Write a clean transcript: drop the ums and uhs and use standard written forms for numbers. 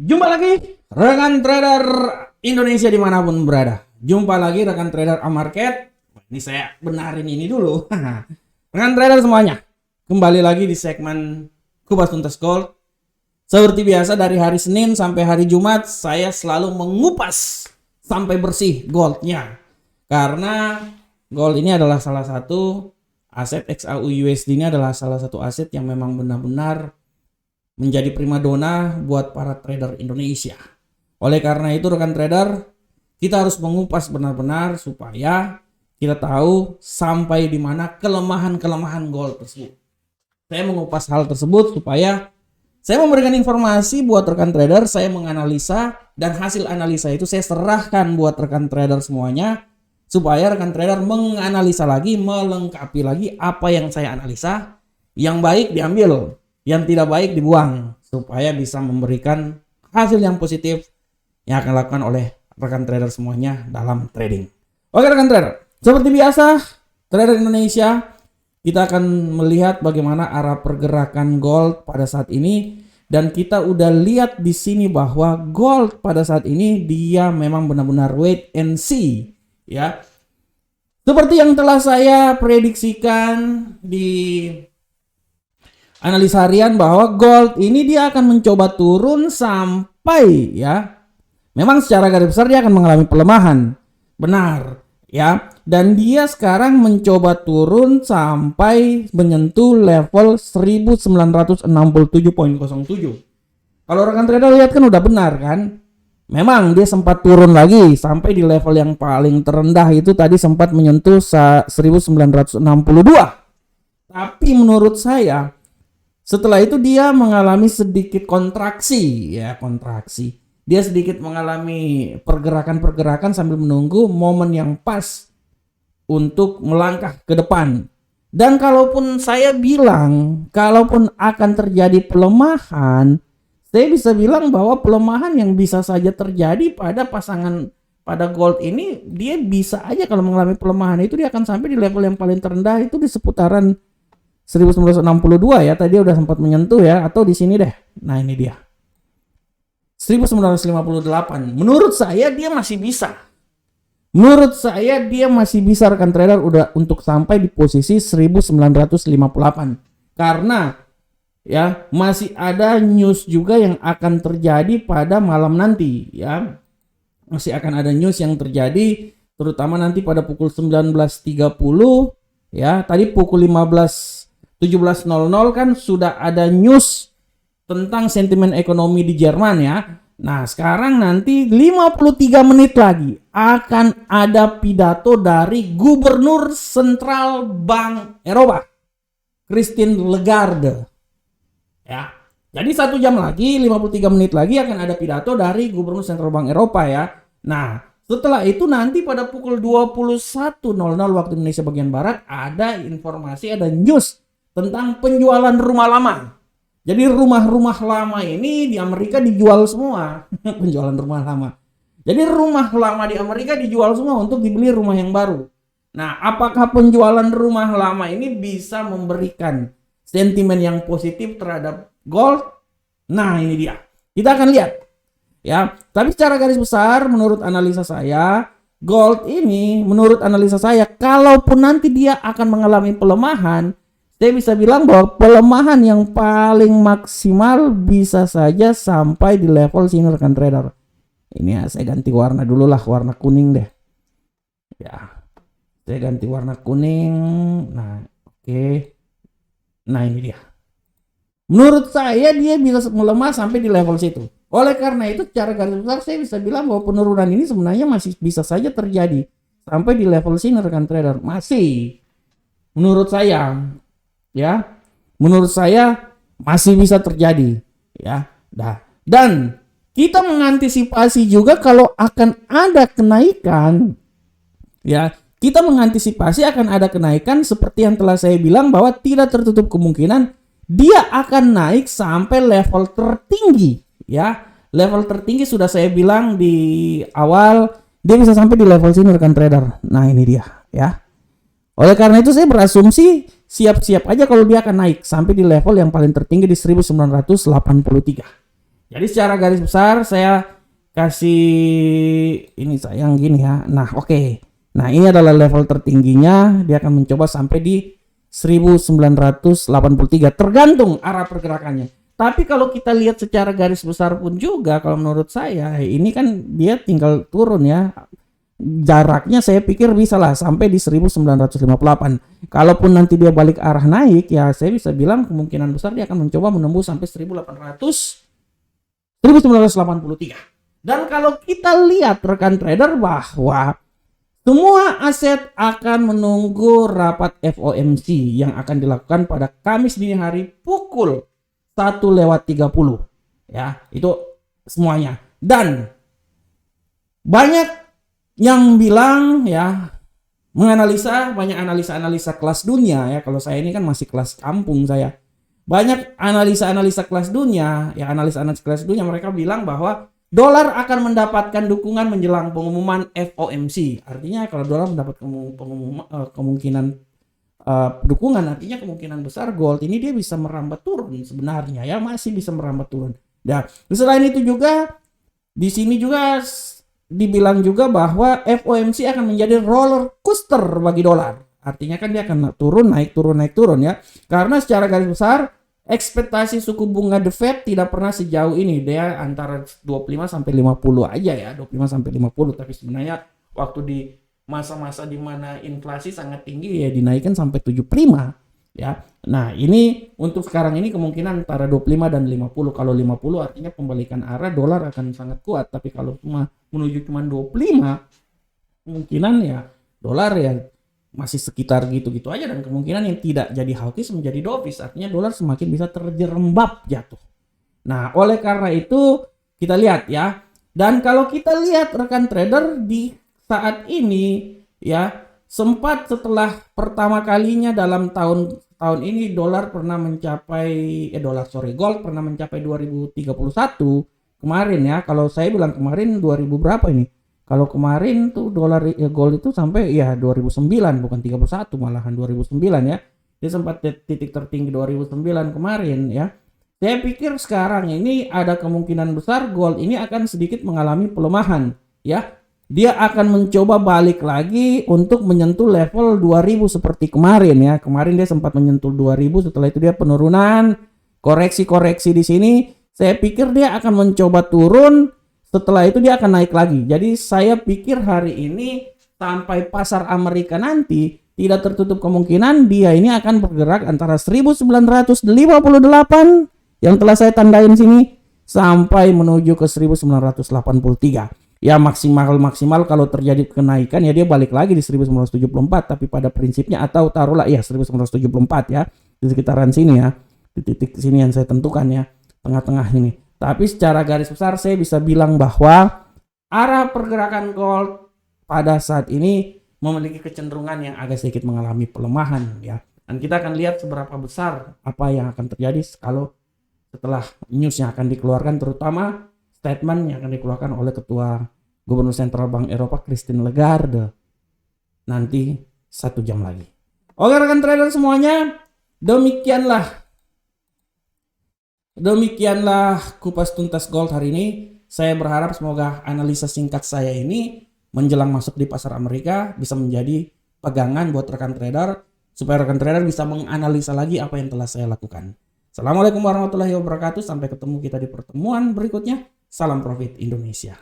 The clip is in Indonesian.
Jumpa lagi rekan trader Indonesia dimanapun berada. Jumpa lagi rekan trader Amarket. Ini saya benarin ini dulu. Rekan trader semuanya, kembali lagi di segmen Kupas Tuntas Gold. Seperti biasa dari hari Senin sampai hari Jumat saya selalu mengupas sampai bersih goldnya. Karena gold ini adalah salah satu aset XAU USD, ini adalah salah satu aset yang memang benar-benar menjadi primadona buat para trader Indonesia. Oleh karena itu rekan trader, kita harus mengupas benar-benar supaya kita tahu sampai di mana kelemahan-kelemahan gold tersebut. Saya mengupas hal tersebut supaya saya memberikan informasi buat rekan trader, saya menganalisa dan hasil analisa itu saya serahkan buat rekan trader semuanya supaya rekan trader menganalisa lagi, melengkapi lagi apa yang saya analisa. Yang baik diambil, yang tidak baik dibuang supaya bisa memberikan hasil yang positif yang akan dilakukan oleh rekan trader semuanya dalam trading. Oke rekan trader, seperti biasa trader Indonesia, kita akan melihat bagaimana arah pergerakan gold pada saat ini, dan kita udah lihat di sini bahwa gold pada saat ini dia memang benar-benar wait and see ya. Seperti yang telah saya prediksikan di analisa harian bahwa gold ini dia akan mencoba turun sampai ya, memang secara garis besar dia akan mengalami pelemahan, benar ya, dan dia sekarang mencoba turun sampai menyentuh level 1967.07. Kalau rekan trader lihat kan udah benar kan, memang dia sempat turun lagi sampai di level yang paling terendah itu tadi sempat menyentuh 1962. Tapi menurut saya setelah itu dia mengalami sedikit kontraksi ya, kontraksi. Dia sedikit mengalami pergerakan-pergerakan sambil menunggu momen yang pas untuk melangkah ke depan. Dan kalaupun saya bilang, kalaupun akan terjadi pelemahan, saya bisa bilang bahwa pelemahan yang bisa saja terjadi pada pasangan pada gold ini, dia bisa aja kalau mengalami pelemahan itu dia akan sampai di level yang paling terendah itu di seputaran 1962 ya, tadi udah sempat menyentuh ya, atau di sini deh. Nah, ini dia. 1958. Menurut saya dia masih bisa. Menurut saya dia masih bisa rekan trader udah untuk sampai di posisi 1958. Karena ya masih ada news juga yang akan terjadi pada malam nanti ya. Masih akan ada news yang terjadi terutama nanti pada pukul 19.30 ya. Tadi pukul 17.00 kan sudah ada news tentang sentimen ekonomi di Jerman ya. Nah sekarang nanti 53 menit lagi akan ada pidato dari Gubernur Sentral Bank Eropa, Christine Lagarde ya. Jadi 1 jam lagi, 53 menit lagi akan ada pidato dari Gubernur Sentral Bank Eropa ya. Nah setelah itu nanti pada pukul 21.00 waktu Indonesia bagian Barat ada informasi, ada news tentang penjualan rumah lama. Jadi rumah-rumah lama ini di Amerika dijual semua. Penjualan rumah lama. Jadi rumah lama di Amerika dijual semua untuk dibeli rumah yang baru. Nah, apakah penjualan rumah lama ini bisa memberikan sentimen yang positif terhadap gold? Nah, ini dia. Kita akan lihat. Ya, tapi secara garis besar menurut analisa saya, gold ini menurut analisa saya kalaupun nanti dia akan mengalami pelemahan, saya bisa bilang bahwa pelemahan yang paling maksimal bisa saja sampai di level sini rekan trader. Ini ya, saya ganti warna dulu lah, warna kuning deh. Ya, saya ganti warna kuning. Nah, oke. Nah, ini dia. Menurut saya dia bisa melemah sampai di level situ. Oleh karena itu, secara garis besar saya bisa bilang bahwa penurunan ini sebenarnya masih bisa saja terjadi sampai di level sini rekan trader. Masih. Menurut saya. Ya, menurut saya masih bisa terjadi ya. Dan kita mengantisipasi juga kalau akan ada kenaikan ya. Kita mengantisipasi akan ada kenaikan seperti yang telah saya bilang bahwa tidak tertutup kemungkinan dia akan naik sampai level tertinggi ya. Level tertinggi sudah saya bilang di awal dia bisa sampai di level sini rekan trader. Nah, ini dia ya. Oleh karena itu saya berasumsi siap-siap aja kalau dia akan naik sampai di level yang paling tertinggi di 1983. Jadi secara garis besar saya kasih ini sayang gini ya. Nah, oke. Nah, ini adalah level tertingginya, dia akan mencoba sampai di 1983 tergantung arah pergerakannya. Tapi kalau kita lihat secara garis besar pun juga, kalau menurut saya ini kan dia tinggal turun ya. Jaraknya saya pikir bisa lah sampai di 1958. Kalaupun nanti dia balik arah naik ya, saya bisa bilang kemungkinan besar dia akan mencoba menembus sampai 1983. Dan kalau kita lihat rekan trader bahwa semua aset akan menunggu rapat FOMC yang akan dilakukan pada Kamis dini hari pukul 1:30 ya, itu semuanya. Dan banyak yang bilang ya, banyak analisa kelas dunia ya. Kalau saya ini kan masih kelas kampung saya. Banyak analisa kelas dunia ya, analisa kelas dunia mereka bilang bahwa dolar akan mendapatkan dukungan menjelang pengumuman FOMC. Artinya kalau dolar mendapat kemungkinan dukungan, artinya kemungkinan besar gold ini dia bisa merambat turun sebenarnya ya, masih bisa merambat turun. Nah, selain itu juga di sini juga dibilang juga bahwa FOMC akan menjadi roller coaster bagi dolar. Artinya kan dia akan naik turun ya. Karena secara garis besar ekspektasi suku bunga The Fed tidak pernah sejauh ini, dia antara 25 sampai 50 aja ya, 25 sampai 50, tapi sebenarnya waktu di masa-masa di mana inflasi sangat tinggi ya dinaikkan sampai 75 ya. Nah, ini untuk sekarang ini kemungkinan antara 25 dan 50. Kalau 50 artinya pembalikan arah dolar akan sangat kuat, tapi kalau menuju cuma 25 kemungkinan ya dolar ya masih sekitar gitu-gitu aja, dan kemungkinan yang tidak jadi hawkish menjadi dovish, artinya dolar semakin bisa terjerembab jatuh. Nah, oleh karena itu kita lihat ya, dan kalau kita lihat rekan trader di saat ini ya, sempat setelah pertama kalinya dalam tahun ini dolar pernah mencapai gold pernah mencapai 2031 kemarin ya. Kalau saya bilang kemarin 2000 berapa ini? Kalau kemarin tuh dolar gold itu sampai ya 2009, bukan 31 malahan 2009 ya. Dia sempat titik tertinggi 2009 kemarin ya. Saya pikir sekarang ini ada kemungkinan besar gold ini akan sedikit mengalami pelemahan ya. Dia akan mencoba balik lagi untuk menyentuh level 2000 seperti kemarin ya. Kemarin dia sempat menyentuh 2000, setelah itu dia penurunan, koreksi di sini. Saya pikir dia akan mencoba turun, setelah itu dia akan naik lagi. Jadi saya pikir hari ini sampai pasar Amerika nanti tidak tertutup kemungkinan dia ini akan bergerak antara 1958 yang telah saya tandain sini sampai menuju ke 1983. Ya maksimal kalau terjadi kenaikan ya dia balik lagi di 1974, tapi pada prinsipnya atau taruhlah ya 1974 ya, di sekitaran sini ya, di titik sini yang saya tentukan ya, tengah-tengah ini. Tapi secara garis besar saya bisa bilang bahwa arah pergerakan gold pada saat ini memiliki kecenderungan yang agak sedikit mengalami pelemahan ya. Dan kita akan lihat seberapa besar apa yang akan terjadi kalau setelah news yang akan dikeluarkan, terutama statement yang akan dikeluarkan oleh Ketua Gubernur Sentral Bank Eropa Christine Lagarde nanti 1 jam lagi. Oke rekan trader semuanya, demikianlah kupas tuntas gold hari ini. Saya berharap semoga analisa singkat saya ini menjelang masuk di pasar Amerika bisa menjadi pegangan buat rekan trader, supaya rekan trader bisa menganalisa lagi apa yang telah saya lakukan. Assalamualaikum warahmatullahi wabarakatuh. Sampai ketemu kita di pertemuan berikutnya. Salam profit Indonesia.